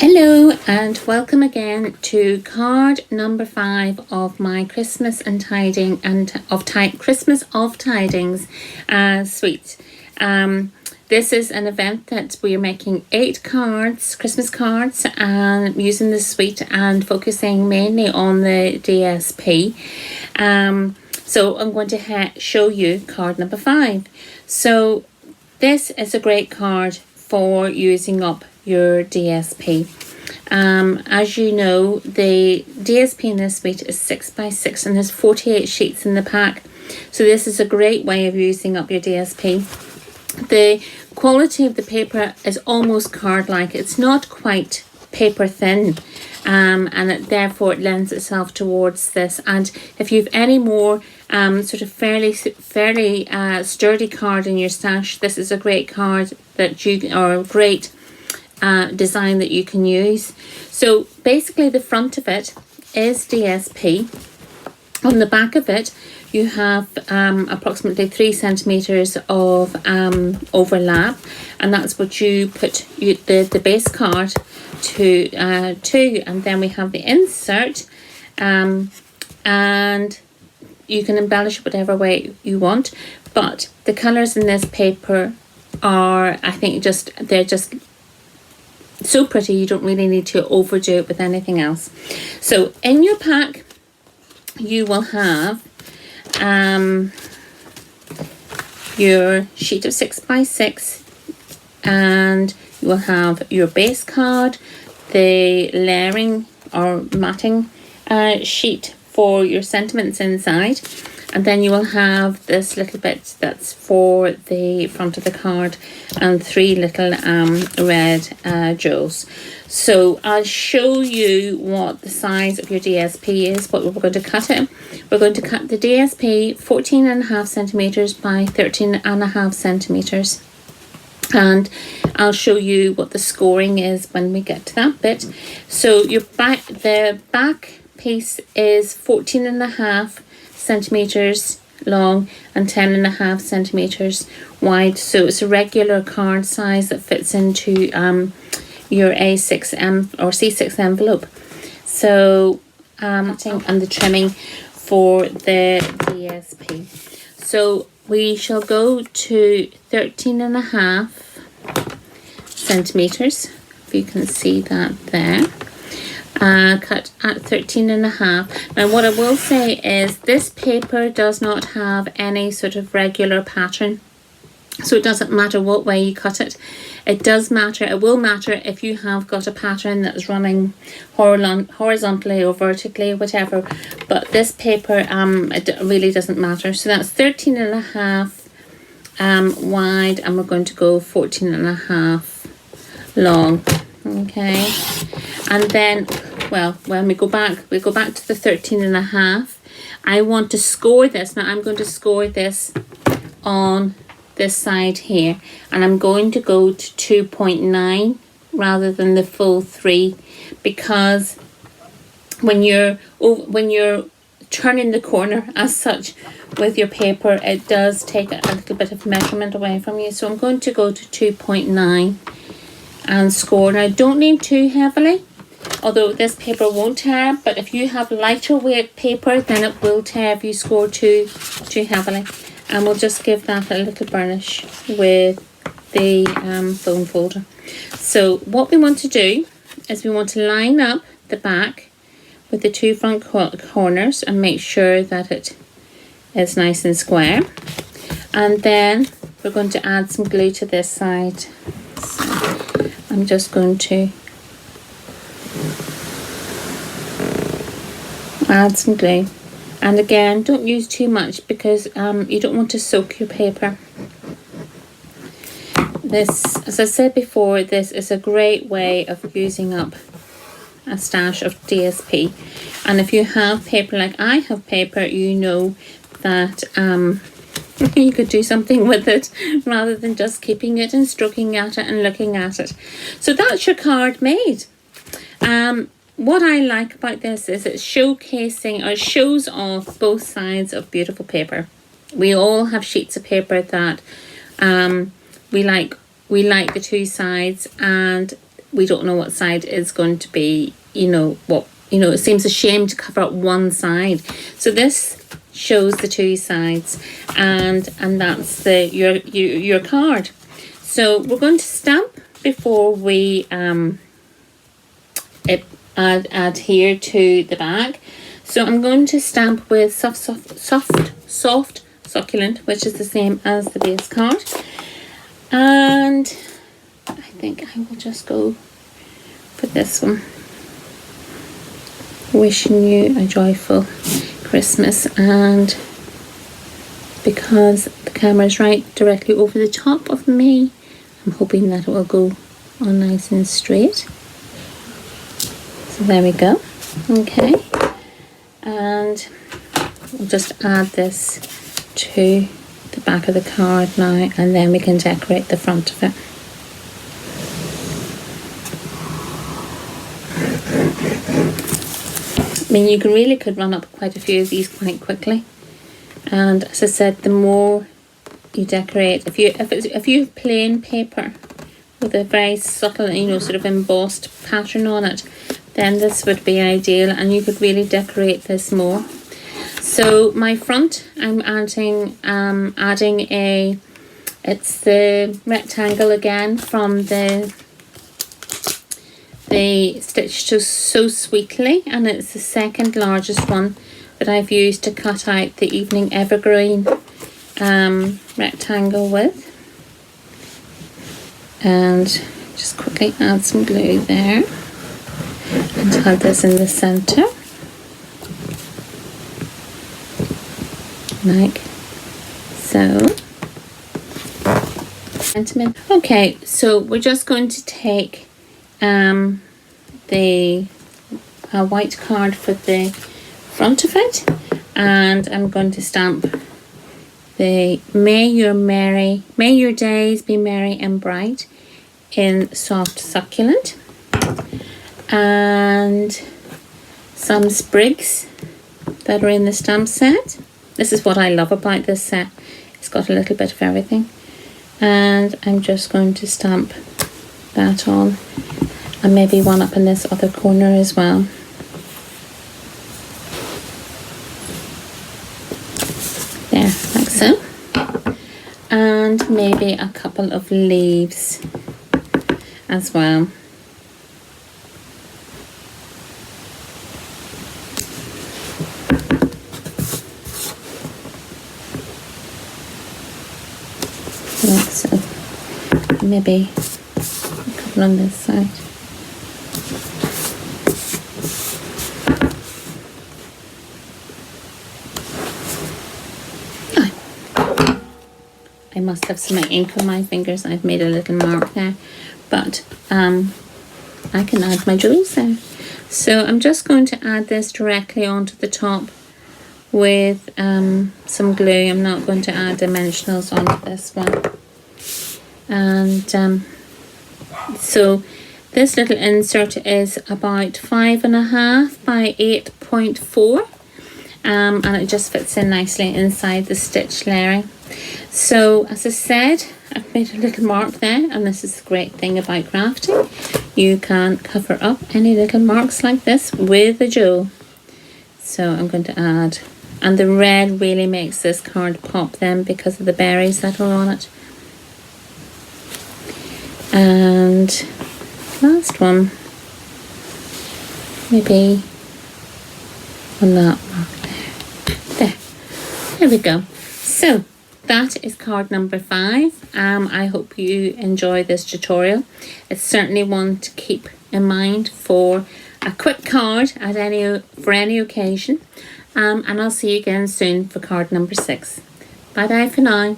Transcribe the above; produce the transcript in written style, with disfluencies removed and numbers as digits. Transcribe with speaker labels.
Speaker 1: Hello and welcome again to card number 5 of my Christmas and Christmas of Tidings suite. This is an event that we are making 8 cards, Christmas cards, and using the suite and focusing mainly on the DSP. So I'm going to show you card number 5. So this is a great card for using up your DSP. As you know, the DSP in this suite is 6x6 and there's 48 sheets in the pack. So this is a great way of using up your DSP. The quality of the paper is almost card-like. It's not quite paper thin, and therefore it lends itself towards this. And if you've any more sort of fairly sturdy card in your stash, this is a great card or a great design that you can use. So basically the front of it is DSP. On the back of it you have approximately 3 centimeters of overlap, and that's what you put the base card to, and then we have the insert, and you can embellish it whatever way you want, but the colors in this paper are, I think, they're just so pretty. You don't really need to overdo it with anything else. So in your pack you will have your sheet of 6x6, and you will have your base card, the layering or matting sheet for your sentiments inside, and then you will have this little bit that's for the front of the card and 3 little red jewels. So I'll show you what the size of your DSP is, what we're going to cut it. We're going to cut the DSP 14.5 centimeters by 13.5 centimeters. And I'll show you what the scoring is when we get to that bit. So the back piece is 14.5 centimeters long and 10.5 centimeters wide. So it's a regular card size that fits into your A6 or C6 envelope. So and the trimming for the DSP. So we shall go to 13.5 centimeters, if you can see that there. Cut at 13.5. Now what I will say is this paper does not have any sort of regular pattern, so it doesn't matter what way you cut it. It will matter if you have got a pattern that's running horizontally or vertically, whatever, but this paper it really doesn't matter. So that's 13.5 wide, and we're going to go 14.5 long. Okay, and then when we go back to the 13.5. I want to score this. Now I'm going to score this on this side here, and I'm going to go to 2.9 rather than the full 3, because when you're turning the corner as such with your paper, it does take a little bit of measurement away from you. So I'm going to go to 2.9 and score. Now don't lean too heavily, although this paper won't tear, but if you have lighter weight paper then it will tear if you score too heavily. And we'll just give that a little burnish with the foam folder. So what we want to do is we want to line up the back with the 2 front corners and make sure that it is nice and square. And then we're going to add some glue to this side. So I'm just going to add some glue. And again, don't use too much because you don't want to soak your paper. This, as I said before, this is a great way of using up a stash of DSP. And if you have paper like I have paper, you know that you could do something with it rather than just keeping it and stroking at it and looking at it. So that's your card made. What I like about this is it's showcasing, or it shows off both sides of beautiful paper. We all have sheets of paper that we like the 2 sides, and we don't know what side is going to be, it seems a shame to cover up one side. So this shows the two sides, and that's your card. So we're going to stamp before we adhere to the bag. So I'm going to stamp with soft succulent, which is the same as the base card, and I think I will just go for this one. Wishing you a joyful Christmas, and because the camera is right directly over the top of me, I'm hoping that it will go on nice and straight. So there we go. Okay, and we'll just add this to the back of the card now, and then we can decorate the front of it. I mean, you could run up quite a few of these quite quickly, and as I said, the more you decorate, if you have plain paper with a very subtle, sort of embossed pattern on it, then this would be ideal, and you could really decorate this more. So my front, I'm adding it's the rectangle again from the Stitch So Sweetly, and it's the second largest one that I've used to cut out the Evening Evergreen rectangle with. And just quickly add some glue there and add this in the center, like so. Okay, so we're just going to take the white card for the front of it, and I'm going to stamp the may your days be merry and bright in soft succulent, and some sprigs that are in the stamp set. This is what I love about this set. It's got a little bit of everything, and I'm just going to stamp that on, and maybe one up in this other corner as well. There, like so. And maybe a couple of leaves as well. Like so. Maybe a couple on this side. I must have some ink on my fingers. I've made a little mark there, but I can add my jewels there. So I'm just going to add this directly onto the top with some glue. I'm not going to add dimensionals onto this one. And so this little insert is about 5.5 by 8.4, and it just fits in nicely inside the stitch layering. So as I said, I've made a little mark there, and this is the great thing about crafting. You can cover up any little marks like this with a jewel. So I'm going to add, and the red really makes this card pop then because of the berries that are on it. And last one, maybe on that mark there. There we go. So that is card number 5. I hope you enjoy this tutorial. It's certainly one to keep in mind for a quick card for any occasion. And I'll see you again soon for card number 6. Bye bye for now.